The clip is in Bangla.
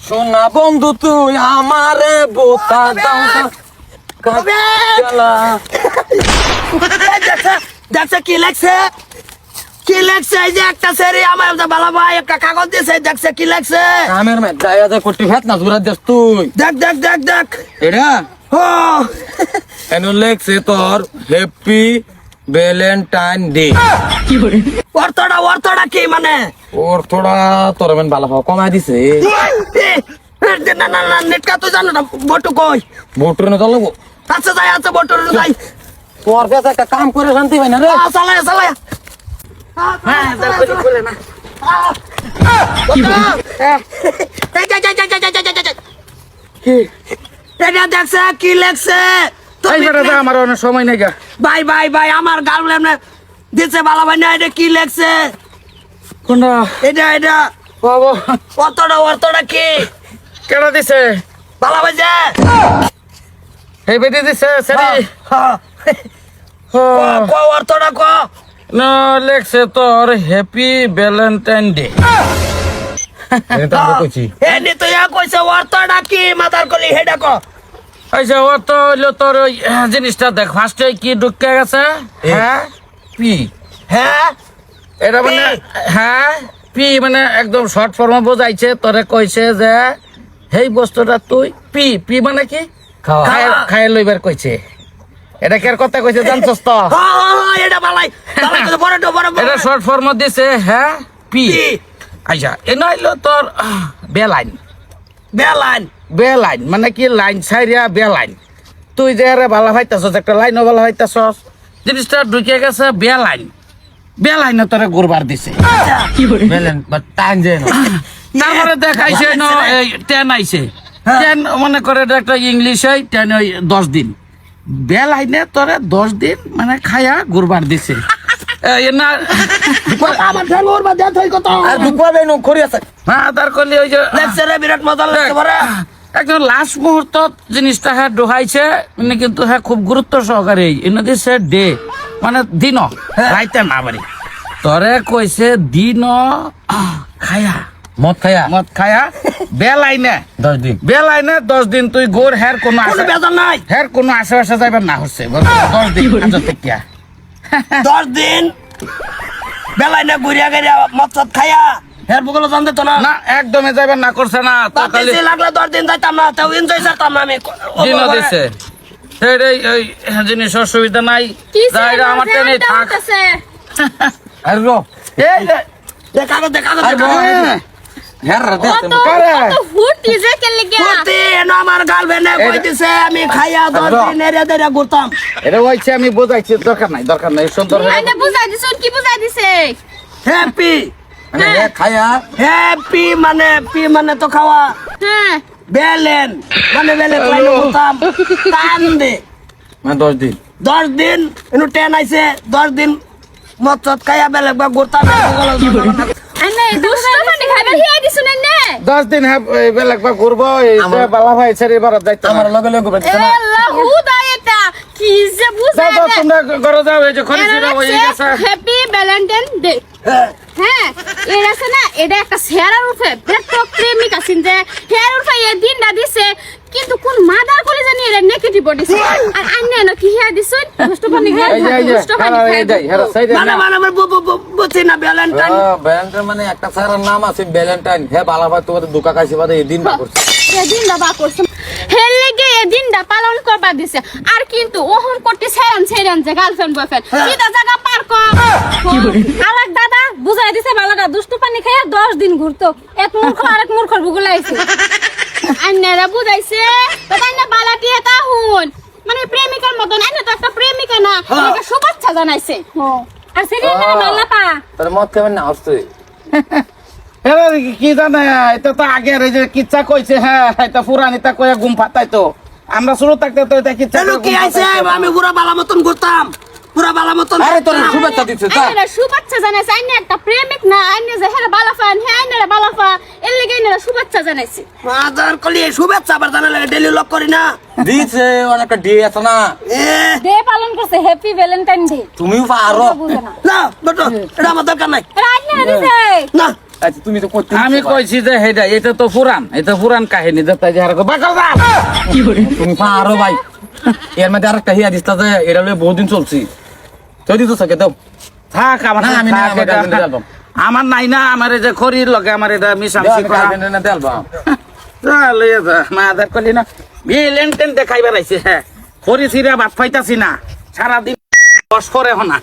সোনা বন্ধু তুই আমারে বোতা দাও দেখছে কি লাগছে কি লাগছে? এই যে একটা সেরি আমার বালা ভাই একটা কাগজ দিয়েছে, দেখছে কি লাগছে? কামের মে দায়া দে কোটি ভাত না জুরা দেস তুই দেখ দেখ দেখ দেখ এডা ও এনো লেখছে তোর হ্যাপি ভ্যালেন্টাইন ডে। অর্থটা কি মানে? ওর থোড়া তোর মেন বালা ভাও কমাই দিছে। না না না নেটকা তুই জানো না বটু কই? বোটরে না চলবো। আচ্ছা যাই, আচ্ছা বটু যাই। তোর কাছে একটা কাম করে শান্তি পাই না রে। চালায় চালায়। হ্যাঁ দেখো খুলে না। এটা দেখছে কি লেখছে? আমার অনেক সময় নেই গা। ভাই ভাই ভাই আমার গার্লফ্রেন্ড দিছে বালা ভাই না, এটা কি লেখছে? কোনটা এটা এটা বাবা অর্থটা কি? কেডা দিছে? বালা ভাই যে এই বেদি দিছে সেরি। অর্থটা ক না লেখছে তোর হ্যাপি ভ্যালেন্টাইন ডে। এটা তো কইছি। এনে তো ইয়া কইছে অর্থটা কি মাথার কলি হেডা ক। আচ্ছা ও তো হইলো তোর ওই জিনিসটা দেখ ফার্স্টে কি ঢুকে গেছে। হ্যাঁ পি। হ্যাঁ এটা মানে হ্যাঁ পি মানে একদম শর্ট ফর্মে বোঝাইছে তোরে কইছে যে এই বস্তুটা তুই পি পি মানে কি খাই লইবার কইছে। এটা কি আর কথা কইছে জানছস তো? এটা বালাই বড় বড় এটা শর্ট ফর্ম দিছে হ্যাঁ পি। আচ্ছা এ নইলো তোর বেলাইন। বেলাইন বেলাইন মানে কি লাইন সাইরিয়া বেলাইন। তুই যে আরে ভালো ভাইতাছস একটা লাইনও ভালো ভাইতাছস জিনিসটা ঢুকে গেছে বেলাইন। বেলাইনে তোরে গুরবার দিছে। বেলাইন বাট টাইম যায় না। তারপরে দেখাইছে ন এই 10 আইছে 10 মনে করে এটা একটা ইংলিশে 10 ওই 10 দিন। বেলাইনে তোরে 10 দিন মানে খায়া গুরবার দিছে। এই না আমার ঠ্যাং ওর বা দেখ কত আর দুপাবে নো করি আছে। হ্যাঁ তার কলি ওই যে লেখছে রে বিরাট মজা লাগছে বড়। একদম লাস্ট মুহূর্ত জিনিসটা হ্যাঁ ডোহাইছে মানে কিন্তু হ্যাঁ খুব গুরুত্ব সহকারে এনে দিছে ডে মানে দিন রাইতে না বাড়ি তরে কইছে দিন খায়া মদ খায়া বেলাইনে 10 দিন বেলাইনে 10 দিন তুই গোর হের কোনো বেজার নাই হের কোনো আশেপাশে যাইবার না হচ্ছে 10 দিন কিয়া 10 দিন বেলাইনে ঘুরিয়া গেরিয়া মদ খায়া হের বগল জানতে তো না। না একদমই যাইবার না করছে না তো খালি তাতে লাগলে 10 দিন যাইতাম না, তাও এনজয় করতাম না আমি। দিন দিছে এই এই জিনিস অসুবিধা নাই যাইরা আমার টেনে থাক। আরে রো এই দেখা দেখা হের দে আমার গার্লফ্রেন্ড কইতেছে আমি খাইয়া 10 দিন এরিয়া দেরিয়া ঘুরতাম। এটা হইছে আমি বুঝাইছি দরকার নাই সুন্দর হ্যাপি মানে খায়া হ্যাপি মানে পি মানে তো খাওয়া, বেলেন মানে বেলেন খাইলে ঘুরতাম কান্দে মানে 10 দিন 10 দিন এনু 10 আইছে 10 দিন মদ চদ খাইয়া বেলেগ বা ঘুরতাম। 10 দিন বেলেগ বা ঘুরবো বালা ভাই ছেড়ে এবার যাইতে আমার লগে লগে তোমরা ঘরে যাও এই যে খরিচিরা হয়ে গেছে হ্যাপি ভ্যালেন্টাইন ডে। হ্যাঁ এর আছে না এটা একটা শেয়ারের উঠে পেট্রো প্রেমিক আছেন যে হেয়ার উঠে এই দিনটা দিছে কিন্তু কোন মাদার করে জানি এর নেগেটিভ দিছে আর আন্নে না কি হেয়া দিছুন দুষ্ট পানি এই যাই হেরা সাইডে মানে মানে বুঝছি না ভ্যালেন্টাইন ভ্যালেন্টাইন মানে একটা সারার নাম আছে ভ্যালেন্টাইন হে বালা ভাই তোমাদের দুকা কাইছে বাদে এই দিন না করছে এই দিনটা বা করছে হের লাগি এই দিনটা পালন করবা দিছে আর কিন্তু ওহন করতে ছেড়ান যে গার্লফ্রেন্ড বয়ফ্রেন্ড কিটা জায়গা পার কর আলাক দাদা বুঝাই দিছে বালাটা দুষ্ট পানি খাইয়া 10 দিন ঘুরতো এক মূর্খ আরেক মূর্খর বুগুলাইছে আন্নারা বুঝাইছে তো তাইনা বালাটি এটা হুন মানে প্রেমিকার মতন আইনা তো একটা প্রেমিকা না এটা শুভেচ্ছা জানাইছে আর সেদিন না বালাপা তোর মত কেমন না আসছে এরা কি জানে এটা তো আগের এই যে কিচ্ছা কইছে হ্যাঁ এটা পুরানিটা কইয়া ঘুম ফাটাই তো আমরা শুরু থাকতে তো এটা কিচ্ছা কি আইছে আমি পুরা বালা মতন ঘুরতাম পুরা বালা মতন। আরে তোর শুভেচ্ছা দিছে যা আইনা শুভেচ্ছা জানাইছে আইনা একটা প্রেমিক না আইনা যে হেরা বালাফান হে আইনা বালাফা এর লাগি আইনা শুভেচ্ছা জানাইছে মাদার কলি শুভেচ্ছা আবার জানা লাগে ডেলি লক করি না দিছে অনেকটা ডে আছে না ডে পালন করছে হ্যাপি ভ্যালেন্টাইন ডে তুমিও পারো না বটো এটা আমার দরকার নাই রাইনা দিছে না আচ্ছা তুমি তো করতে আমি কইছি যে হেডা এটা তো পুরান কাহিনী যে তাই যে হারকো বাকল যা তুমি পারো ভাই এর মধ্যে আরেকটা হিয়া দিস্তা যে এটা লয়ে বহুদিন চলছি তো দিত সকে দাও থাক আমার না, আমি না, থাক, আমার এটা- গার্লফ্রেন্ডের অ্যালবাম। আমার নাই না আমার এই যে খড়ির লগে আমার এটা মিশামিশি করা না দেলবা চলে যা মাদার কলি না বিলেন টেন দেখাইবার আইছে হ্যাঁ খড়ি ছিড়া ভাত পাইতাছি না সারাদিন বস করে হনা